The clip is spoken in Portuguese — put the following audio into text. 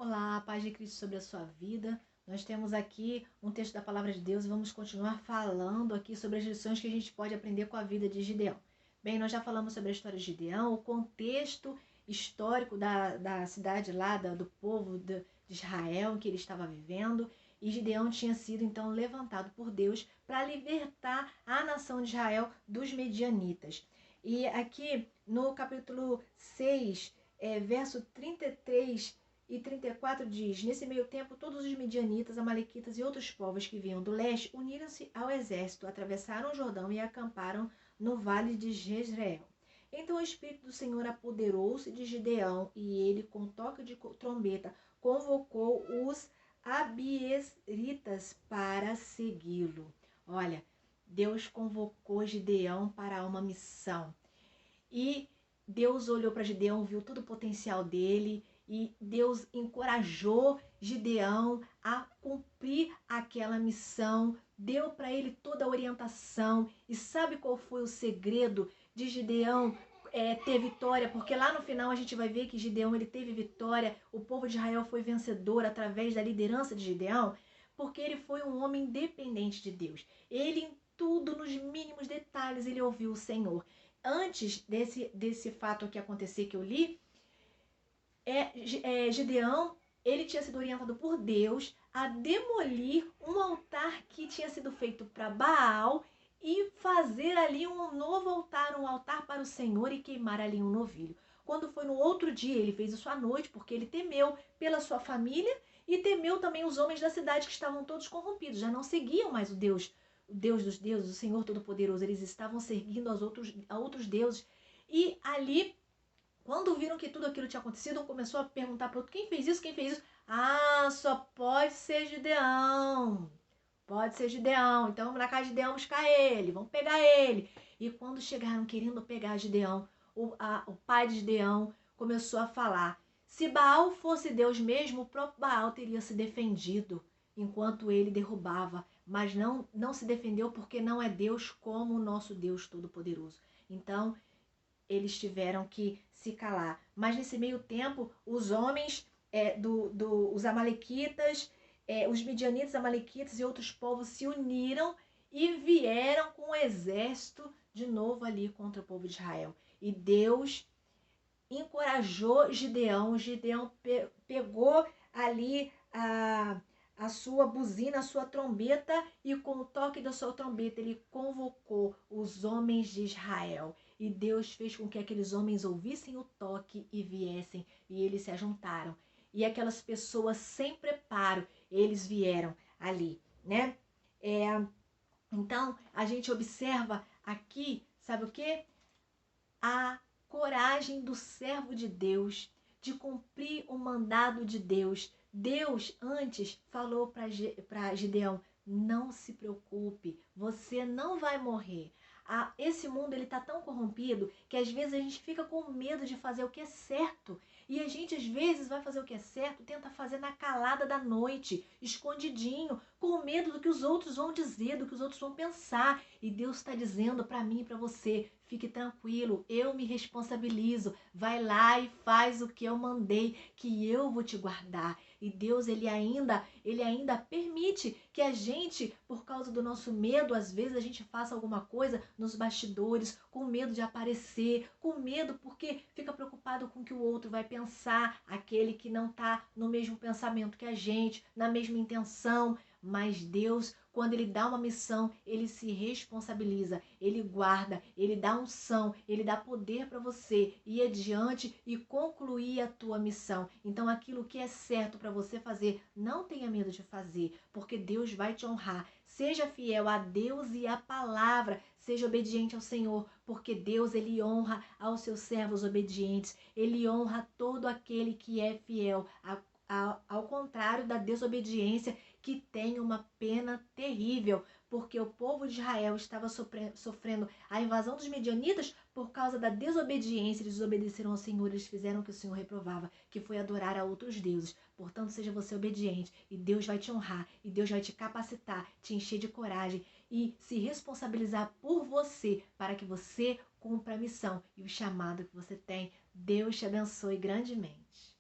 Olá, a paz de Cristo sobre a sua vida. Nós temos aqui um texto da Palavra de Deus e vamos continuar falando aqui sobre as lições que a gente pode aprender com a vida de Gideão. Bem, nós já falamos sobre a história de Gideão, o contexto histórico da cidade lá, do povo de Israel em que ele estava vivendo. E Gideão tinha sido então levantado por Deus para libertar a nação de Israel dos medianitas. E aqui no capítulo 6, verso 33 e 34 diz: nesse meio tempo, todos os medianitas, amalequitas e outros povos que vinham do leste uniram-se ao exército, atravessaram o Jordão e acamparam no vale de Jezreel. Então o Espírito do Senhor apoderou-se de Gideão e ele, com toque de trombeta, convocou os abiesritas para segui-lo. Olha, Deus convocou Gideão para uma missão. E Deus olhou para Gideão, viu todo o potencial dele, e Deus encorajou Gideão a cumprir aquela missão, deu para ele toda a orientação. E sabe qual foi o segredo de Gideão ter vitória? Porque lá no final a gente vai ver que Gideão ele teve vitória, o povo de Israel foi vencedor através da liderança de Gideão, porque ele foi um homem dependente de Deus. Ele em tudo, nos mínimos detalhes, ele ouviu o Senhor. Antes desse fato aqui acontecer que eu li, Gideão, ele tinha sido orientado por Deus a demolir um altar que tinha sido feito para Baal e fazer ali um novo altar, um altar para o Senhor, e queimar ali um novilho. Quando foi no outro dia, ele fez isso à noite, porque ele temeu pela sua família e temeu também os homens da cidade que estavam todos corrompidos, já não seguiam mais o Deus dos deuses, o Senhor Todo-Poderoso. Eles estavam seguindo a outros deuses. E ali, quando viram que tudo aquilo tinha acontecido, um começou a perguntar para o outro: quem fez isso? Quem fez isso? Ah, só pode ser Gideão. Pode ser Gideão. Então vamos na casa de Gideão buscar ele. Vamos pegar ele. E quando chegaram querendo pegar Gideão, o pai de Gideão começou a falar: se Baal fosse Deus mesmo, o próprio Baal teria se defendido enquanto ele derrubava. Mas não se defendeu, porque não é Deus como o nosso Deus Todo-Poderoso. Então eles tiveram que se calar. Mas nesse meio tempo, os homens os amalequitas, os midianitas, amalequitas e outros povos se uniram e vieram com um exército de novo ali contra o povo de Israel. E Deus encorajou Gideão. Gideão pegou ali a sua buzina, a sua trombeta, e com o toque da sua trombeta ele convocou os homens de Israel. E Deus fez com que aqueles homens ouvissem o toque e viessem, e eles se ajuntaram. E aquelas pessoas sem preparo, eles vieram ali, né? Então, a gente observa aqui, sabe o quê? A coragem do servo de Deus de cumprir o mandado de Deus. Deus antes falou para Gideão: não se preocupe, você não vai morrer. Esse mundo ele tá tão corrompido que às vezes a gente fica com medo de fazer o que é certo. E a gente às vezes vai fazer o que é certo, tenta fazer na calada da noite, escondidinho, com medo do que os outros vão dizer, do que os outros vão pensar. E Deus está dizendo para mim e para você: fique tranquilo, eu me responsabilizo. Vai lá e faz o que eu mandei, que eu vou te guardar. E Deus, ele ainda permite que a gente, por causa do nosso medo, às vezes a gente faça alguma coisa nos bastidores, com medo de aparecer, com medo porque fica preocupado com o que o outro vai pensar, aquele que não está no mesmo pensamento que a gente, na mesma intenção. Mas Deus, quando ele dá uma missão, ele se responsabiliza, ele guarda, ele dá unção, ele dá poder para você ir adiante e concluir a tua missão. Então aquilo que é certo para você fazer, não tenha medo de fazer, porque Deus vai te honrar. Seja fiel a Deus e à palavra, seja obediente ao Senhor, porque Deus, ele honra aos seus servos obedientes, ele honra todo aquele que é fiel, ao contrário da desobediência, que tem uma pena terrível, porque o povo de Israel estava sofrendo a invasão dos medianitas por causa da desobediência. Eles desobedeceram ao Senhor, eles fizeram o que o Senhor reprovava, que foi adorar a outros deuses. Portanto, seja você obediente, e Deus vai te honrar, e Deus vai te capacitar, te encher de coragem e se responsabilizar por você, para que você cumpra a missão e o chamado que você tem. Deus te abençoe grandemente.